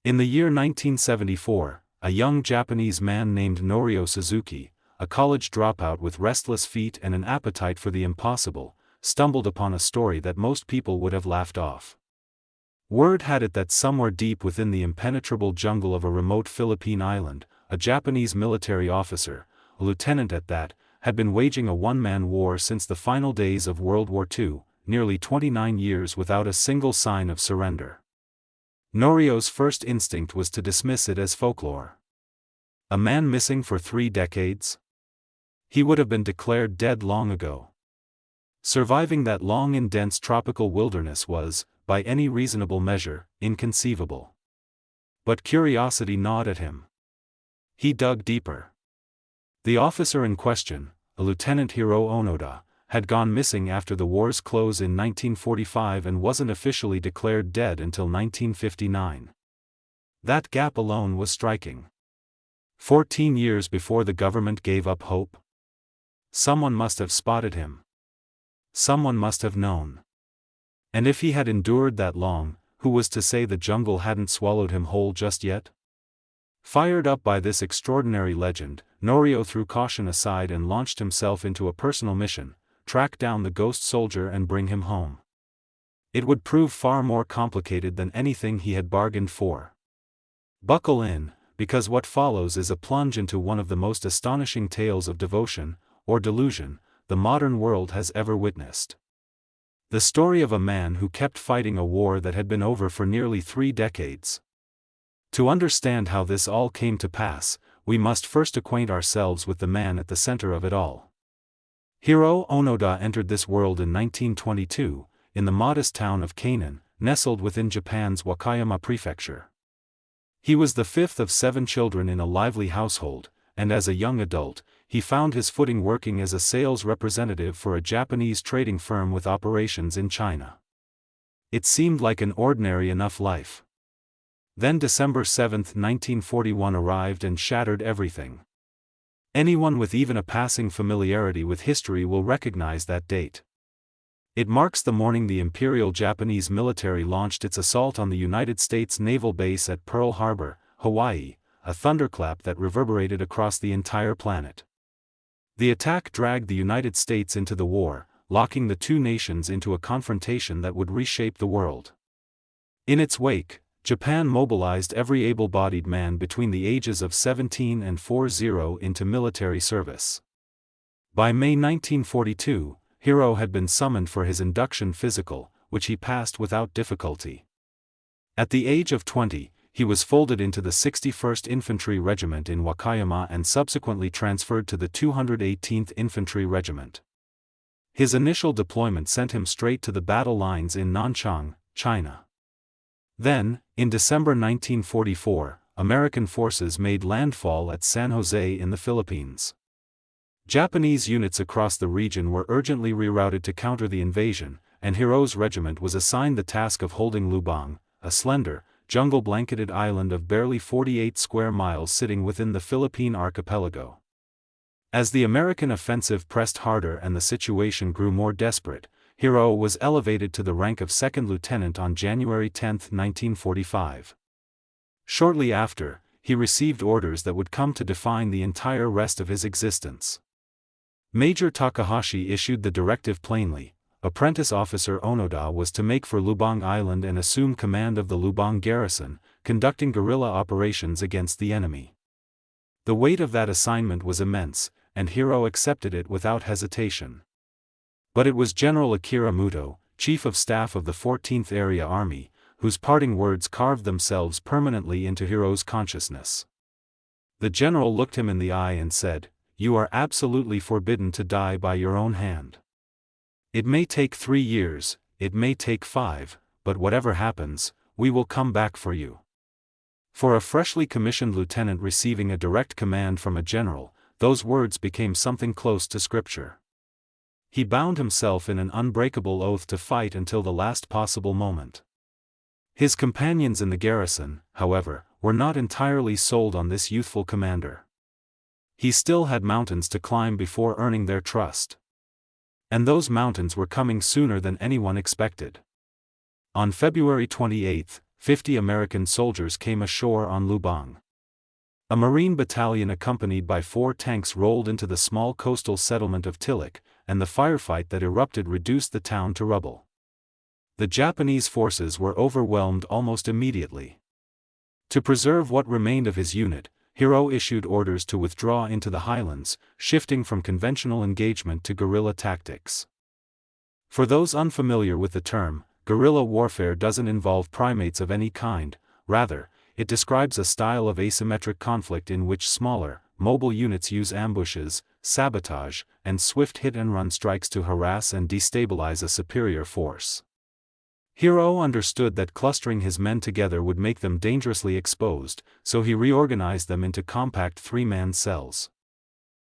In the year 1974, a young Japanese man named Norio Suzuki, a college dropout with restless feet and an appetite for the impossible, stumbled upon a story that most people would have laughed off. Word had it that somewhere deep within the impenetrable jungle of a remote Philippine island, a Japanese military officer, a lieutenant at that, had been waging a one-man war since the final days of World War II, nearly 29 years without a single sign of surrender. Norio's first instinct was to dismiss it as folklore. A man missing for 3 decades? He would have been declared dead long ago. Surviving that long and dense tropical wilderness was, by any reasonable measure, inconceivable. But curiosity gnawed at him. He dug deeper. The officer in question, a Lieutenant Hiro Onoda, had gone missing after the war's close in 1945 and wasn't officially declared dead until 1959. That gap alone was striking. 14 years before the government gave up hope. Someone must have spotted him. Someone must have known. And if he had endured that long, who was to say the jungle hadn't swallowed him whole just yet? Fired up by this extraordinary legend, Norio threw caution aside and launched himself into a personal mission: track down the ghost soldier and bring him home. It would prove far more complicated than anything he had bargained for. Buckle in, because what follows is a plunge into one of the most astonishing tales of devotion, or delusion, the modern world has ever witnessed. The story of a man who kept fighting a war that had been over for nearly 3 decades. To understand how this all came to pass, we must first acquaint ourselves with the man at the center of it all. Hiro Onoda entered this world in 1922, in the modest town of Kainan, nestled within Japan's Wakayama prefecture. He was the 5th of 7 children in a lively household, and as a young adult, he found his footing working as a sales representative for a Japanese trading firm with operations in China. It seemed like an ordinary enough life. Then December 7, 1941 arrived and shattered everything. Anyone with even a passing familiarity with history will recognize that date. It marks the morning the Imperial Japanese military launched its assault on the United States naval base at Pearl Harbor, Hawaii, a thunderclap that reverberated across the entire planet. The attack dragged the United States into the war, locking the two nations into a confrontation that would reshape the world. In its wake, Japan mobilized every able-bodied man between the ages of 17 and 40 into military service. By May 1942, Hiro had been summoned for his induction physical, which he passed without difficulty. At the age of 20, he was folded into the 61st Infantry Regiment in Wakayama and subsequently transferred to the 218th Infantry Regiment. His initial deployment sent him straight to the battle lines in Nanchang, China. Then, in December 1944, American forces made landfall at San Jose in the Philippines. Japanese units across the region were urgently rerouted to counter the invasion, and Hiro's regiment was assigned the task of holding Lubang, a slender, jungle-blanketed island of barely 48 square miles sitting within the Philippine archipelago. As the American offensive pressed harder and the situation grew more desperate, Hiro was elevated to the rank of 2nd lieutenant on January 10, 1945. Shortly after, he received orders that would come to define the entire rest of his existence. Major Takahashi issued the directive plainly: apprentice officer Onoda was to make for Lubang Island and assume command of the Lubang garrison, conducting guerrilla operations against the enemy. The weight of that assignment was immense, and Hiro accepted it without hesitation. But it was General Akira Muto, Chief of Staff of the 14th Area Army, whose parting words carved themselves permanently into Hiro's consciousness. The general looked him in the eye and said, "You are absolutely forbidden to die by your own hand. It may take 3 years, it may take 5, but whatever happens, we will come back for you." For a freshly commissioned lieutenant receiving a direct command from a general, those words became something close to scripture. He bound himself in an unbreakable oath to fight until the last possible moment. His companions in the garrison, however, were not entirely sold on this youthful commander. He still had mountains to climb before earning their trust. And those mountains were coming sooner than anyone expected. On February 28, 50 American soldiers came ashore on Lubang. A Marine battalion accompanied by 4 tanks rolled into the small coastal settlement of Tilak, and the firefight that erupted reduced the town to rubble. The Japanese forces were overwhelmed almost immediately. To preserve what remained of his unit, Hiro issued orders to withdraw into the highlands, shifting from conventional engagement to guerrilla tactics. For those unfamiliar with the term, guerrilla warfare doesn't involve primates of any kind. Rather, it describes a style of asymmetric conflict in which smaller, mobile units use ambushes, sabotage, and swift hit-and-run strikes to harass and destabilize a superior force. Hiro understood that clustering his men together would make them dangerously exposed, so he reorganized them into compact 3-man cells.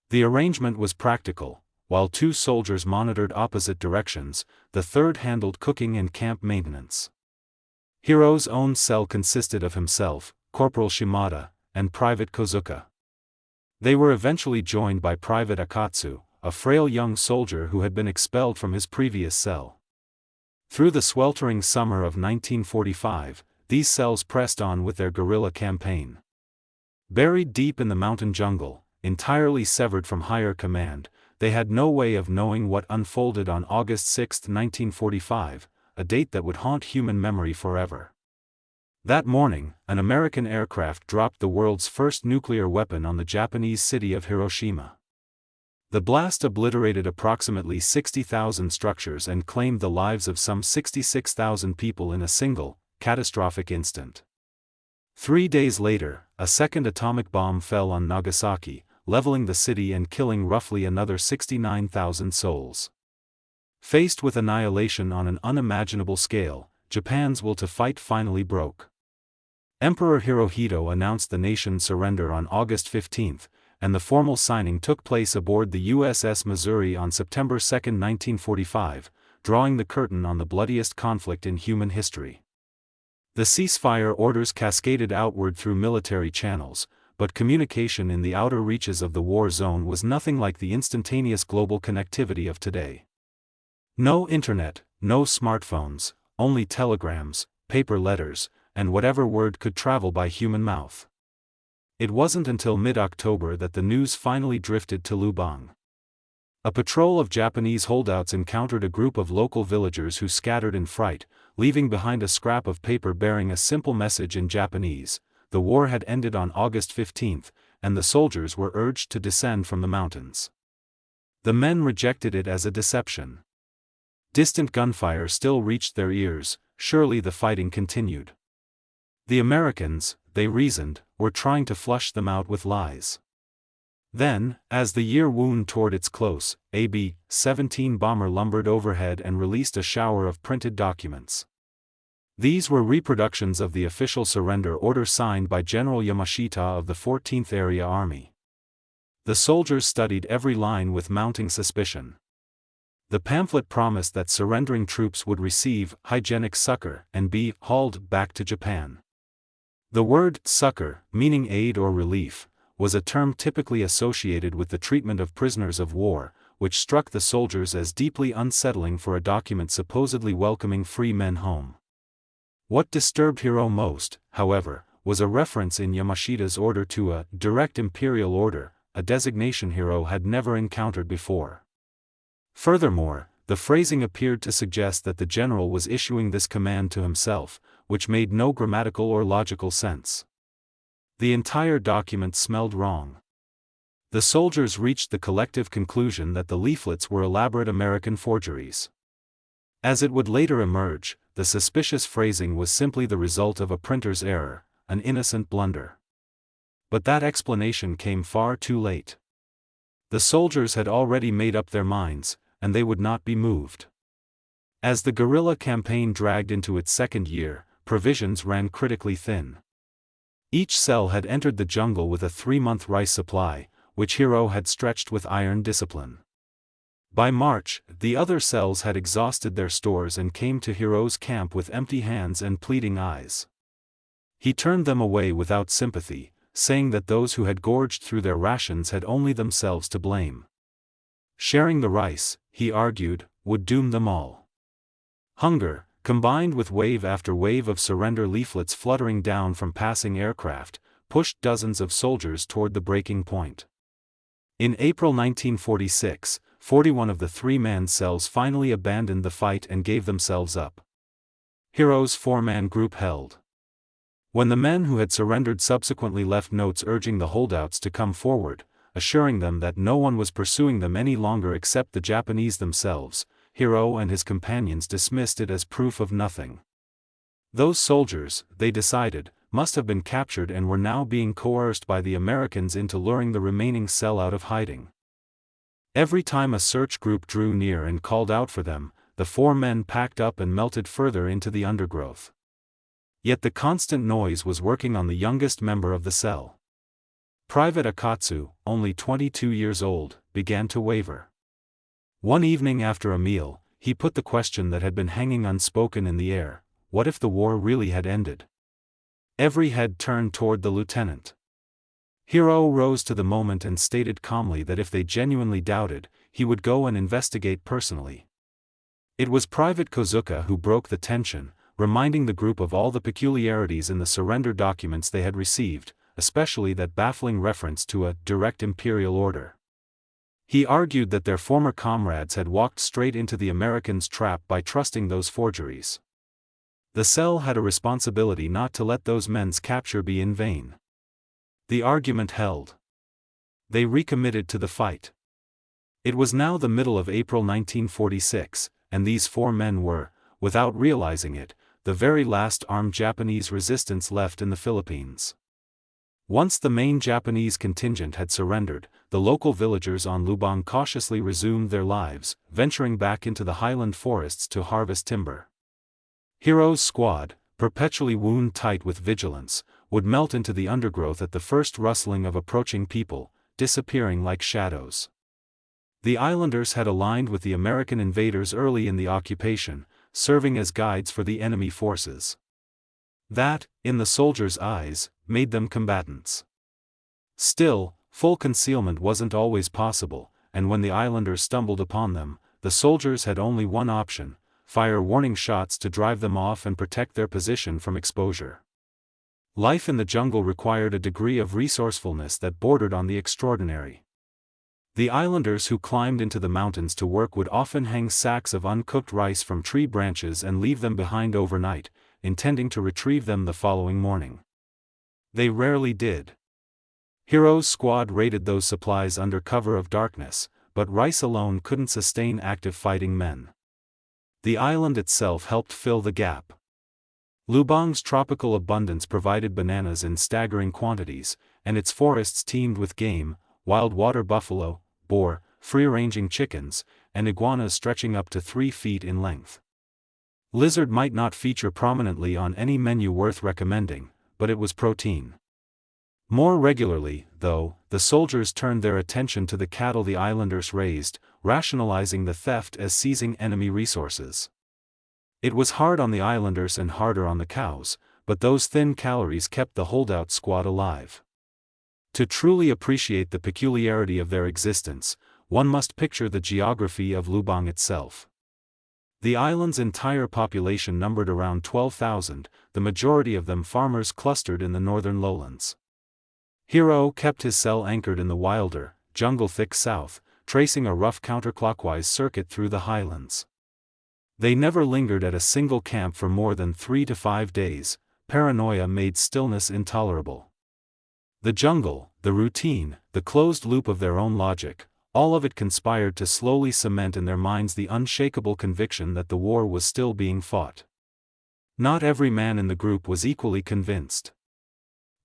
The arrangement was practical. While 2 soldiers monitored opposite directions, the third handled cooking and camp maintenance. Hiro's own cell consisted of himself, Corporal Shimada, and Private Kozuka. They were eventually joined by Private Akatsu, a frail young soldier who had been expelled from his previous cell. Through the sweltering summer of 1945, these cells pressed on with their guerrilla campaign. Buried deep in the mountain jungle, entirely severed from higher command, they had no way of knowing what unfolded on August 6, 1945, a date that would haunt human memory forever. That morning, an American aircraft dropped the world's first nuclear weapon on the Japanese city of Hiroshima. The blast obliterated approximately 60,000 structures and claimed the lives of some 66,000 people in a single, catastrophic instant. 3 days later, a second atomic bomb fell on Nagasaki, leveling the city and killing roughly another 69,000 souls. Faced with annihilation on an unimaginable scale, Japan's will to fight finally broke. Emperor Hirohito announced the nation's surrender on August 15, and the formal signing took place aboard the USS Missouri on September 2, 1945, drawing the curtain on the bloodiest conflict in human history. The ceasefire orders cascaded outward through military channels, but communication in the outer reaches of the war zone was nothing like the instantaneous global connectivity of today. No internet, no smartphones, only telegrams, paper letters, and whatever word could travel by human mouth. It wasn't until mid-October that the news finally drifted to Lubang. A patrol of Japanese holdouts encountered a group of local villagers who scattered in fright, leaving behind a scrap of paper bearing a simple message in Japanese: the war had ended on August 15, and the soldiers were urged to descend from the mountains. The men rejected it as a deception. Distant gunfire still reached their ears, surely the fighting continued. The Americans, they reasoned, were trying to flush them out with lies. Then, as the year wound toward its close, a B-17 bomber lumbered overhead and released a shower of printed documents. These were reproductions of the official surrender order signed by General Yamashita of the 14th Area Army. The soldiers studied every line with mounting suspicion. The pamphlet promised that surrendering troops would receive hygienic succor and be hauled back to Japan. The word succor, meaning aid or relief, was a term typically associated with the treatment of prisoners of war, which struck the soldiers as deeply unsettling for a document supposedly welcoming free men home. What disturbed Hiro most, however, was a reference in Yamashita's order to a direct imperial order, a designation Hiro had never encountered before. Furthermore, the phrasing appeared to suggest that the general was issuing this command to himself, which made no grammatical or logical sense. The entire document smelled wrong. The soldiers reached the collective conclusion that the leaflets were elaborate American forgeries. As it would later emerge, the suspicious phrasing was simply the result of a printer's error, an innocent blunder. But that explanation came far too late. The soldiers had already made up their minds, and they would not be moved. As the guerrilla campaign dragged into its second year, provisions ran critically thin. Each cell had entered the jungle with a 3-month rice supply, which Hiro had stretched with iron discipline. By March, the other cells had exhausted their stores and came to Hiro's camp with empty hands and pleading eyes. He turned them away without sympathy, saying that those who had gorged through their rations had only themselves to blame. Sharing the rice, he argued, would doom them all. Hunger, combined with wave after wave of surrender leaflets fluttering down from passing aircraft, pushed dozens of soldiers toward the breaking point. In April 1946, 41 of the three-man cells finally abandoned the fight and gave themselves up. Hero's four-man group held. When the men who had surrendered subsequently left notes urging the holdouts to come forward, assuring them that no one was pursuing them any longer except the Japanese themselves, Hiro and his companions dismissed it as proof of nothing. Those soldiers, they decided, must have been captured and were now being coerced by the Americans into luring the remaining cell out of hiding. Every time a search group drew near and called out for them, the four men packed up and melted further into the undergrowth. Yet the constant noise was working on the youngest member of the cell. Private Akatsu, only 22 years old, began to waver. One evening after a meal, he put the question that had been hanging unspoken in the air: what if the war really had ended? Every head turned toward the lieutenant. Hiro rose to the moment and stated calmly that if they genuinely doubted, he would go and investigate personally. It was Private Kozuka who broke the tension, reminding the group of all the peculiarities in the surrender documents they had received, especially that baffling reference to a direct imperial order. He argued that their former comrades had walked straight into the Americans' trap by trusting those forgeries. The cell had a responsibility not to let those men's capture be in vain. The argument held. They recommitted to the fight. It was now the middle of April 1946, and these four men were, without realizing it, the very last armed Japanese resistance left in the Philippines. Once the main Japanese contingent had surrendered, the local villagers on Lubang cautiously resumed their lives, venturing back into the highland forests to harvest timber. Hiro's squad, perpetually wound-tight with vigilance, would melt into the undergrowth at the first rustling of approaching people, disappearing like shadows. The islanders had aligned with the American invaders early in the occupation, serving as guides for the enemy forces. That, in the soldiers' eyes, made them combatants. Still, full concealment wasn't always possible, and when the islanders stumbled upon them, the soldiers had only one option: fire warning shots to drive them off and protect their position from exposure. Life in the jungle required a degree of resourcefulness that bordered on the extraordinary. The islanders who climbed into the mountains to work would often hang sacks of uncooked rice from tree branches and leave them behind overnight, intending to retrieve them the following morning. They rarely did. Hiro's squad raided those supplies under cover of darkness, but rice alone couldn't sustain active fighting men. The island itself helped fill the gap. Lubang's tropical abundance provided bananas in staggering quantities, and its forests teemed with game, wild water buffalo, boar, free-ranging chickens, and iguanas stretching up to 3 feet in length. Lizard might not feature prominently on any menu worth recommending, but it was protein. More regularly, though, the soldiers turned their attention to the cattle the islanders raised, rationalizing the theft as seizing enemy resources. It was hard on the islanders and harder on the cows, but those thin calories kept the holdout squad alive. To truly appreciate the peculiarity of their existence, one must picture the geography of Lubang itself. The island's entire population numbered around 12,000, the majority of them farmers clustered in the northern lowlands. Hiro kept his cell anchored in the wilder, jungle-thick south, tracing a rough counterclockwise circuit through the highlands. They never lingered at a single camp for more than 3 to 5 days. Paranoia made stillness intolerable. The jungle, the routine, the closed loop of their own logic, all of it conspired to slowly cement in their minds the unshakable conviction that the war was still being fought. Not every man in the group was equally convinced.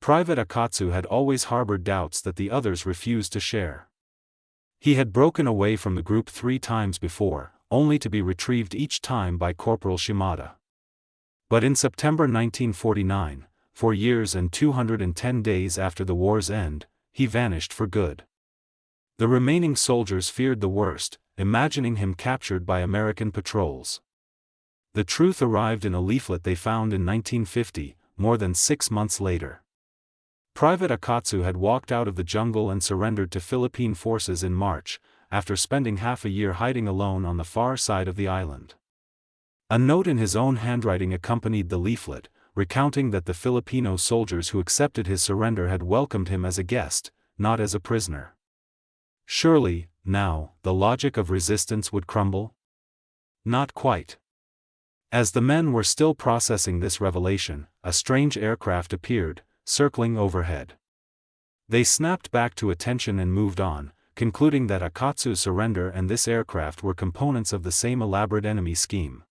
Private Akatsu had always harbored doubts that the others refused to share. He had broken away from the group 3 times before, only to be retrieved each time by Corporal Shimada. But in September 1949, 4 years and 210 days after the war's end, he vanished for good. The remaining soldiers feared the worst, imagining him captured by American patrols. The truth arrived in a leaflet they found in 1950, more than 6 months later. Private Akatsu had walked out of the jungle and surrendered to Philippine forces in March, after spending half a year hiding alone on the far side of the island. A note in his own handwriting accompanied the leaflet, recounting that the Filipino soldiers who accepted his surrender had welcomed him as a guest, not as a prisoner. Surely, now, the logic of resistance would crumble? Not quite. As the men were still processing this revelation, a strange aircraft appeared, circling overhead. They snapped back to attention and moved on, concluding that Akatsu's surrender and this aircraft were components of the same elaborate enemy scheme.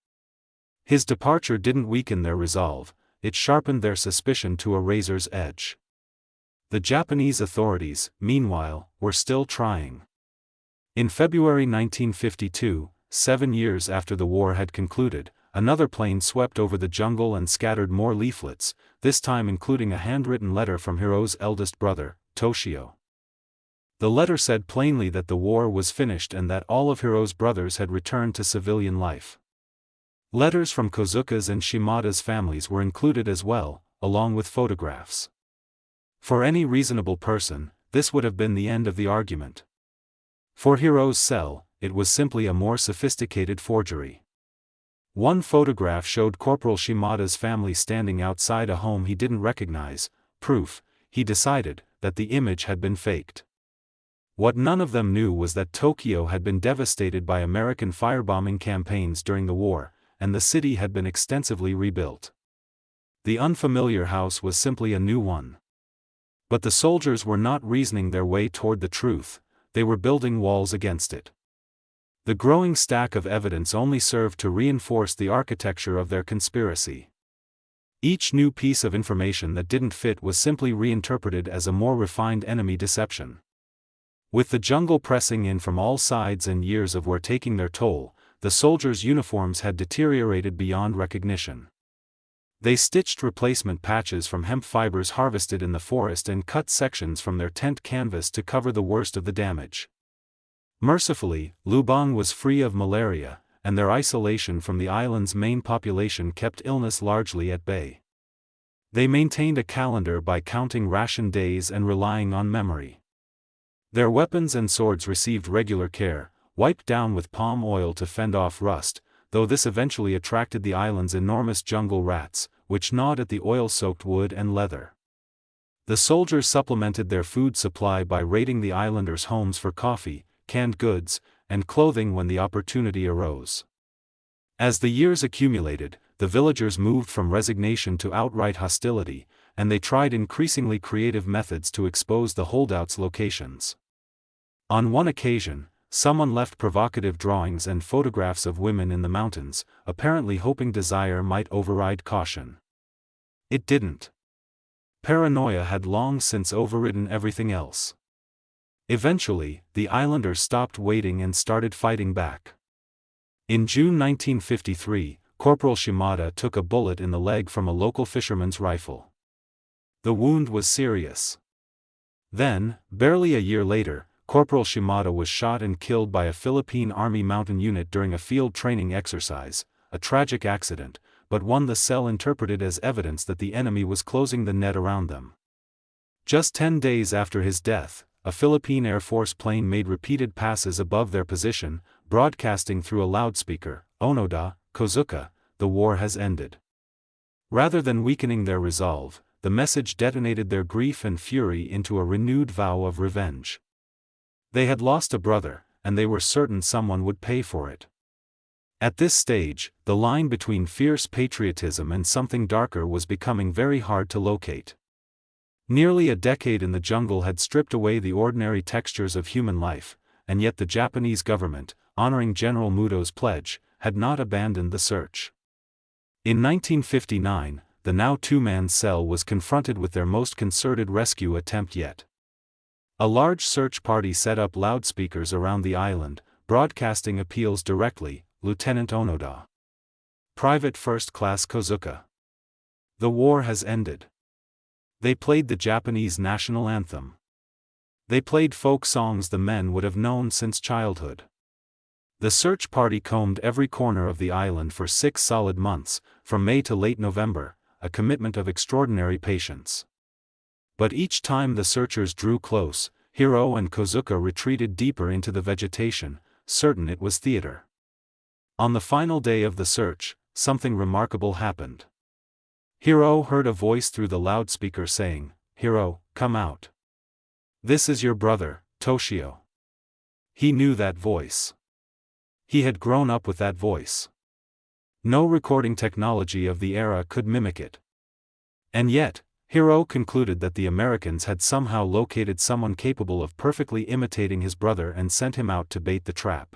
His departure didn't weaken their resolve, it sharpened their suspicion to a razor's edge. The Japanese authorities, meanwhile, were still trying. In February 1952, 7 years after the war had concluded, another plane swept over the jungle and scattered more leaflets, this time including a handwritten letter from Hiro's eldest brother, Toshio. The letter said plainly that the war was finished and that all of Hiro's brothers had returned to civilian life. Letters from Kozuka's and Shimada's families were included as well, along with photographs. For any reasonable person, this would have been the end of the argument. For Hiro's cell, it was simply a more sophisticated forgery. One photograph showed Corporal Shimada's family standing outside a home he didn't recognize, proof, he decided, that the image had been faked. What none of them knew was that Tokyo had been devastated by American firebombing campaigns during the war, and the city had been extensively rebuilt. The unfamiliar house was simply a new one. But the soldiers were not reasoning their way toward the truth, they were building walls against it. The growing stack of evidence only served to reinforce the architecture of their conspiracy. Each new piece of information that didn't fit was simply reinterpreted as a more refined enemy deception. With the jungle pressing in from all sides and years of war taking their toll, the soldiers' uniforms had deteriorated beyond recognition. They stitched replacement patches from hemp fibers harvested in the forest and cut sections from their tent canvas to cover the worst of the damage. Mercifully, Lubang was free of malaria, and their isolation from the island's main population kept illness largely at bay. They maintained a calendar by counting ration days and relying on memory. Their weapons and swords received regular care, wiped down with palm oil to fend off rust, though this eventually attracted the island's enormous jungle rats, which gnawed at the oil-soaked wood and leather. The soldiers supplemented their food supply by raiding the islanders' homes for coffee, canned goods, and clothing when the opportunity arose. As the years accumulated, the villagers moved from resignation to outright hostility, and they tried increasingly creative methods to expose the holdouts' locations. On one occasion, someone left provocative drawings and photographs of women in the mountains, apparently hoping desire might override caution. It didn't. Paranoia had long since overridden everything else. Eventually, the islanders stopped waiting and started fighting back. In June 1953, Corporal Shimada took a bullet in the leg from a local fisherman's rifle. The wound was serious. Then, barely a year later, Corporal Shimada was shot and killed by a Philippine Army mountain unit during a field training exercise, a tragic accident, but one the cell interpreted as evidence that the enemy was closing the net around them. Just 10 days after his death, a Philippine Air Force plane made repeated passes above their position, broadcasting through a loudspeaker, "Onoda, Kozuka, the war has ended." Rather than weakening their resolve, the message detonated their grief and fury into a renewed vow of revenge. They had lost a brother, and they were certain someone would pay for it. At this stage, the line between fierce patriotism and something darker was becoming very hard to locate. Nearly a decade in the jungle had stripped away the ordinary textures of human life, and yet the Japanese government, honoring General Muto's pledge, had not abandoned the search. In 1959, the now two-man cell was confronted with their most concerted rescue attempt yet. A large search party set up loudspeakers around the island, broadcasting appeals directly, "Lieutenant Onoda. Private First Class Kozuka. The war has ended." They played the Japanese national anthem. They played folk songs the men would have known since childhood. The search party combed every corner of the island for 6 solid months, from May to late November, a commitment of extraordinary patience. But each time the searchers drew close, Hiro and Kozuka retreated deeper into the vegetation, certain it was theater. On the final day of the search, something remarkable happened. Hiro heard a voice through the loudspeaker saying, "Hiro, come out. This is your brother, Toshio." He knew that voice. He had grown up with that voice. No recording technology of the era could mimic it. And yet, Hiro concluded that the Americans had somehow located someone capable of perfectly imitating his brother and sent him out to bait the trap.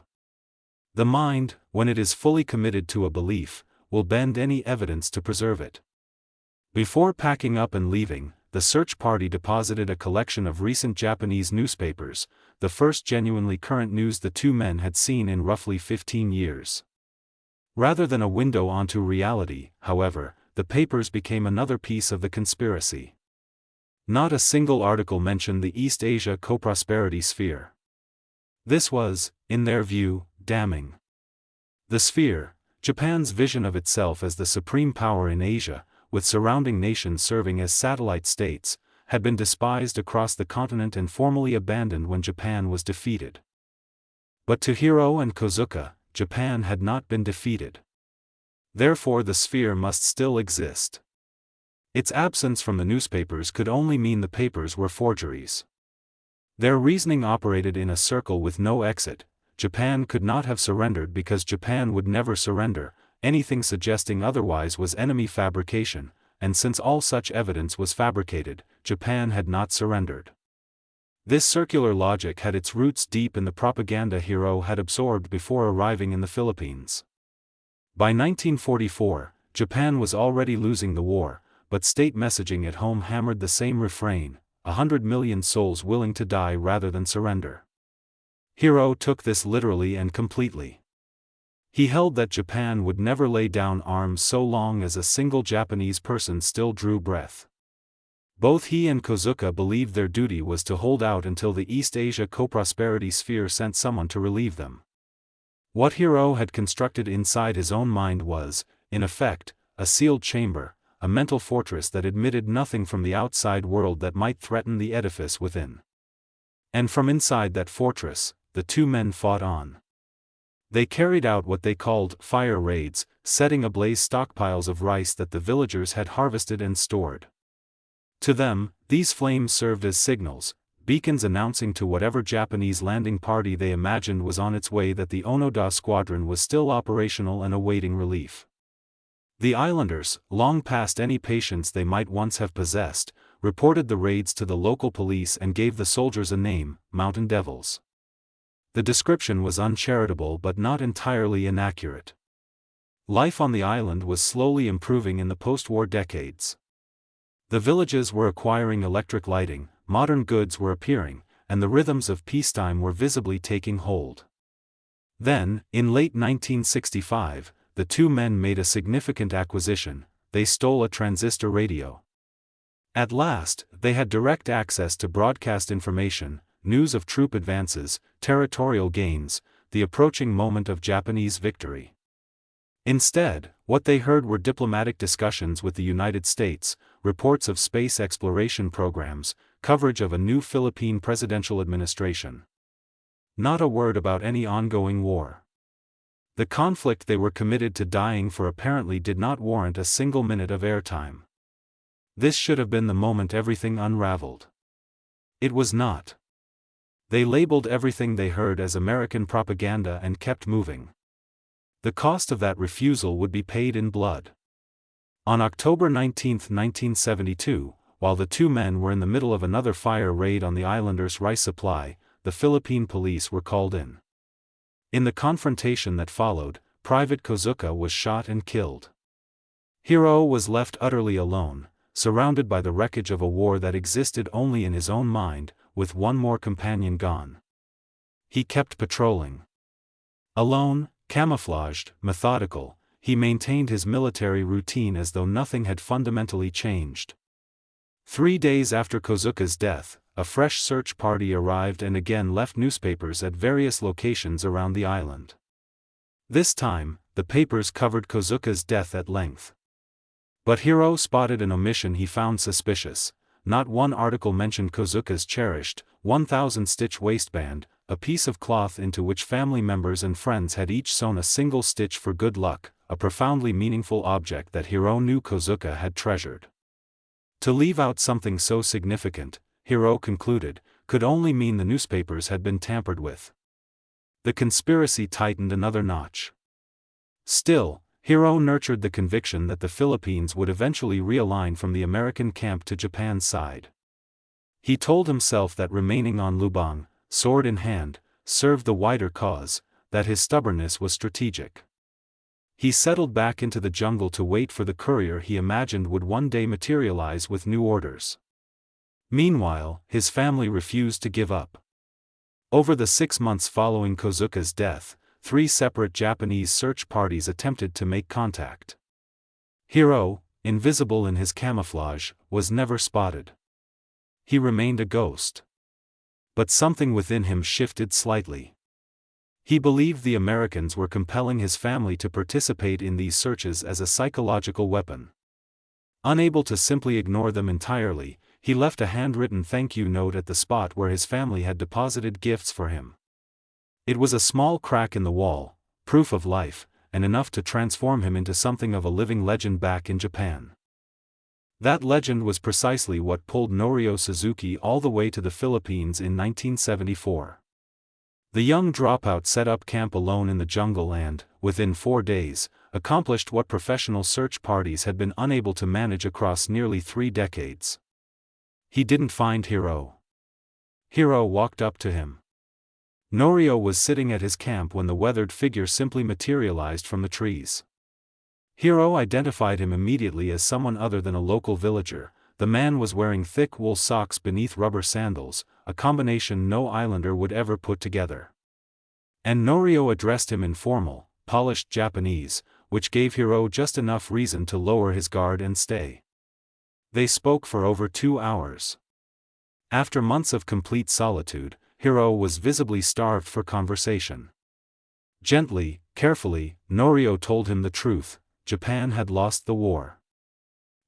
The mind, when it is fully committed to a belief, will bend any evidence to preserve it. Before packing up and leaving, the search party deposited a collection of recent Japanese newspapers, the first genuinely current news the two men had seen in roughly 15 years. Rather than a window onto reality, however, the papers became another piece of the conspiracy. Not a single article mentioned the East Asia co-prosperity sphere. This was, in their view, damning. The sphere, Japan's vision of itself as the supreme power in Asia, with surrounding nations serving as satellite states, had been despised across the continent and formally abandoned when Japan was defeated. But to Hiro and Kozuka, Japan had not been defeated. Therefore the sphere must still exist. Its absence from the newspapers could only mean the papers were forgeries. Their reasoning operated in a circle with no exit. Japan could not have surrendered because Japan would never surrender. Anything suggesting otherwise was enemy fabrication, and since all such evidence was fabricated, Japan had not surrendered. This circular logic had its roots deep in the propaganda Hiro had absorbed before arriving in the Philippines. By 1944, Japan was already losing the war, but state messaging at home hammered the same refrain: 100 million souls willing to die rather than surrender. Hiro took this literally and completely. He held that Japan would never lay down arms so long as a single Japanese person still drew breath. Both he and Kozuka believed their duty was to hold out until the East Asia co-prosperity sphere sent someone to relieve them. What Hiro had constructed inside his own mind was, in effect, a sealed chamber, a mental fortress that admitted nothing from the outside world that might threaten the edifice within. And from inside that fortress, the two men fought on. They carried out what they called fire raids, setting ablaze stockpiles of rice that the villagers had harvested and stored. To them, these flames served as signals, beacons announcing to whatever Japanese landing party they imagined was on its way that the Onoda squadron was still operational and awaiting relief. The islanders, long past any patience they might once have possessed, reported the raids to the local police and gave the soldiers a name: Mountain Devils. The description was uncharitable but not entirely inaccurate. Life on the island was slowly improving in the post-war decades. The villages were acquiring electric lighting, modern goods were appearing, and the rhythms of peacetime were visibly taking hold. Then, in late 1965, the two men made a significant acquisition: they stole a transistor radio. At last, they had direct access to broadcast information, news of troop advances, territorial gains, the approaching moment of Japanese victory. Instead, what they heard were diplomatic discussions with the United States, reports of space exploration programs, coverage of a new Philippine presidential administration. Not a word about any ongoing war. The conflict they were committed to dying for apparently did not warrant a single minute of airtime. This should have been the moment everything unraveled. It was not. They labeled everything they heard as American propaganda and kept moving. The cost of that refusal would be paid in blood. On October 19, 1972, while the two men were in the middle of another fire raid on the islanders' rice supply, the Philippine police were called in. In the confrontation that followed, Private Kozuka was shot and killed. Hiro was left utterly alone, surrounded by the wreckage of a war that existed only in his own mind, with one more companion gone. He kept patrolling. Alone, camouflaged, methodical, he maintained his military routine as though nothing had fundamentally changed. 3 days after Kozuka's death, a fresh search party arrived and again left newspapers at various locations around the island. This time, the papers covered Kozuka's death at length. But Hiro spotted an omission he found suspicious. Not one article mentioned Kozuka's cherished, 1,000-stitch waistband, a piece of cloth into which family members and friends had each sewn a single stitch for good luck, a profoundly meaningful object that Hiro knew Kozuka had treasured. To leave out something so significant, Hiro concluded, could only mean the newspapers had been tampered with. The conspiracy tightened another notch. Still, Hiro nurtured the conviction that the Philippines would eventually realign from the American camp to Japan's side. He told himself that remaining on Lubang, sword in hand, served the wider cause, that his stubbornness was strategic. He settled back into the jungle to wait for the courier he imagined would one day materialize with new orders. Meanwhile, his family refused to give up. Over the 6 months following Kozuka's death, 3 separate Japanese search parties attempted to make contact. Hiro, invisible in his camouflage, was never spotted. He remained a ghost. But something within him shifted slightly. He believed the Americans were compelling his family to participate in these searches as a psychological weapon. Unable to simply ignore them entirely, he left a handwritten thank you note at the spot where his family had deposited gifts for him. It was a small crack in the wall, proof of life, and enough to transform him into something of a living legend back in Japan. That legend was precisely what pulled Norio Suzuki all the way to the Philippines in 1974. The young dropout set up camp alone in the jungle and, within 4 days, accomplished what professional search parties had been unable to manage across nearly 3 decades. He didn't find Hiro. Hiro walked up to him. Norio was sitting at his camp when the weathered figure simply materialized from the trees. Hiro identified him immediately as someone other than a local villager. The man was wearing thick wool socks beneath rubber sandals, a combination no islander would ever put together. And Norio addressed him in formal, polished Japanese, which gave Hiro just enough reason to lower his guard and stay. They spoke for over 2 hours. After months of complete solitude, Hiro was visibly starved for conversation. Gently, carefully, Norio told him the truth: Japan had lost the war.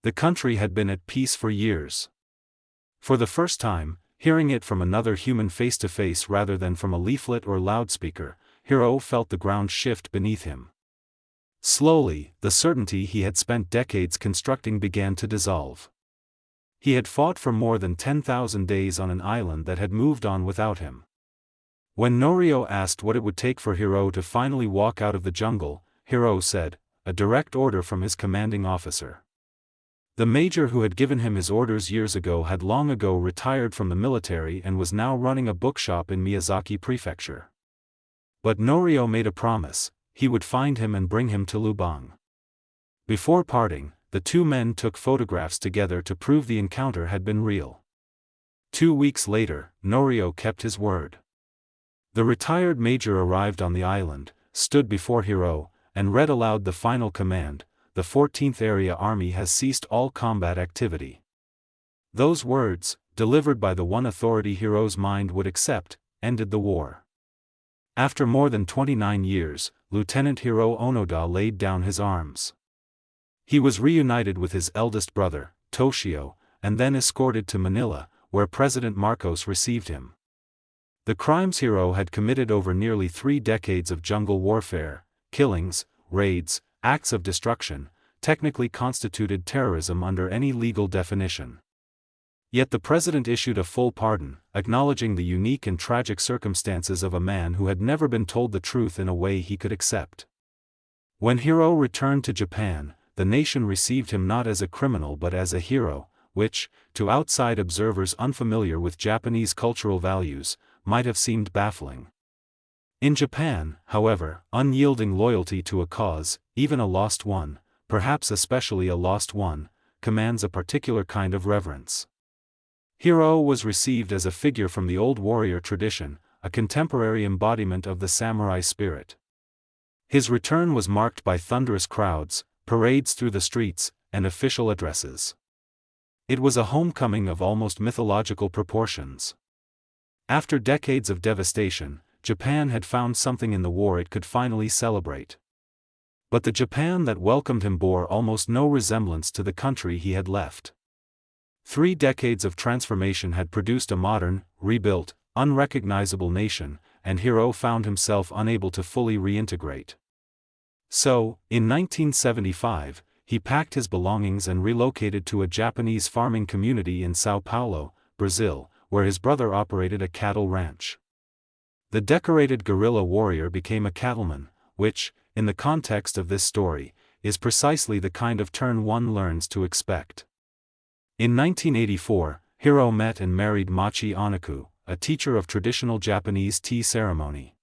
The country had been at peace for years. For the first time, hearing it from another human face to face rather than from a leaflet or loudspeaker, Hiro felt the ground shift beneath him. Slowly, the certainty he had spent decades constructing began to dissolve. He had fought for more than 10,000 days on an island that had moved on without him. When Norio asked what it would take for Hiro to finally walk out of the jungle, Hiro said, a direct order from his commanding officer. The major who had given him his orders years ago had long ago retired from the military and was now running a bookshop in Miyazaki Prefecture. But Norio made a promise: he would find him and bring him to Lubang. Before parting, the 2 men took photographs together to prove the encounter had been real. 2 weeks later, Norio kept his word. The retired major arrived on the island, stood before Hiro, and read aloud the final command: the 14th Area Army has ceased all combat activity. Those words, delivered by the one authority Hiro's mind would accept, ended the war. After more than 29 years, Lieutenant Hiro Onoda laid down his arms. He was reunited with his eldest brother, Toshio, and then escorted to Manila, where President Marcos received him. The crimes Hiro had committed over nearly 3 decades of jungle warfare, killings, raids, acts of destruction, technically constituted terrorism under any legal definition. Yet the president issued a full pardon, acknowledging the unique and tragic circumstances of a man who had never been told the truth in a way he could accept. When Hiro returned to Japan, the nation received him not as a criminal but as a hero, which, to outside observers unfamiliar with Japanese cultural values, might have seemed baffling. In Japan, however, unyielding loyalty to a cause, even a lost one, perhaps especially a lost one, commands a particular kind of reverence. Hiro was received as a figure from the old warrior tradition, a contemporary embodiment of the samurai spirit. His return was marked by thunderous crowds, parades through the streets, and official addresses. It was a homecoming of almost mythological proportions. After decades of devastation, Japan had found something in the war it could finally celebrate. But the Japan that welcomed him bore almost no resemblance to the country he had left. 3 decades of transformation had produced a modern, rebuilt, unrecognizable nation, and Hiro found himself unable to fully reintegrate. So, in 1975, he packed his belongings and relocated to a Japanese farming community in São Paulo, Brazil, where his brother operated a cattle ranch. The decorated guerrilla warrior became a cattleman, which, in the context of this story, is precisely the kind of turn one learns to expect. In 1984, Hiro met and married Machi Oniku, a teacher of traditional Japanese tea ceremony.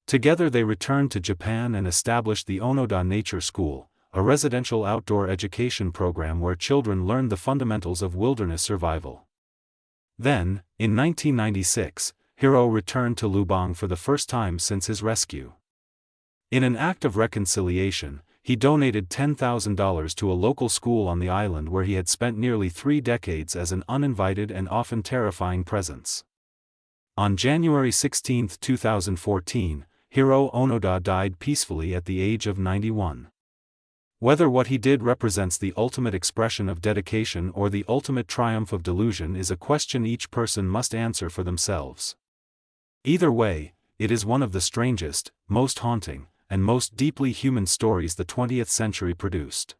Together they returned to Japan and established the Onoda Nature School, a residential outdoor education program where children learned the fundamentals of wilderness survival. Then, in 1996, Hiro returned to Lubang for the first time since his rescue. In an act of reconciliation, he donated $10,000 to a local school on the island where he had spent nearly 3 decades as an uninvited and often terrifying presence. On January 16, 2014, Hiro Onoda died peacefully at the age of 91. Whether what he did represents the ultimate expression of dedication or the ultimate triumph of delusion is a question each person must answer for themselves. Either way, it is one of the strangest, most haunting, and most deeply human stories the 20th century produced.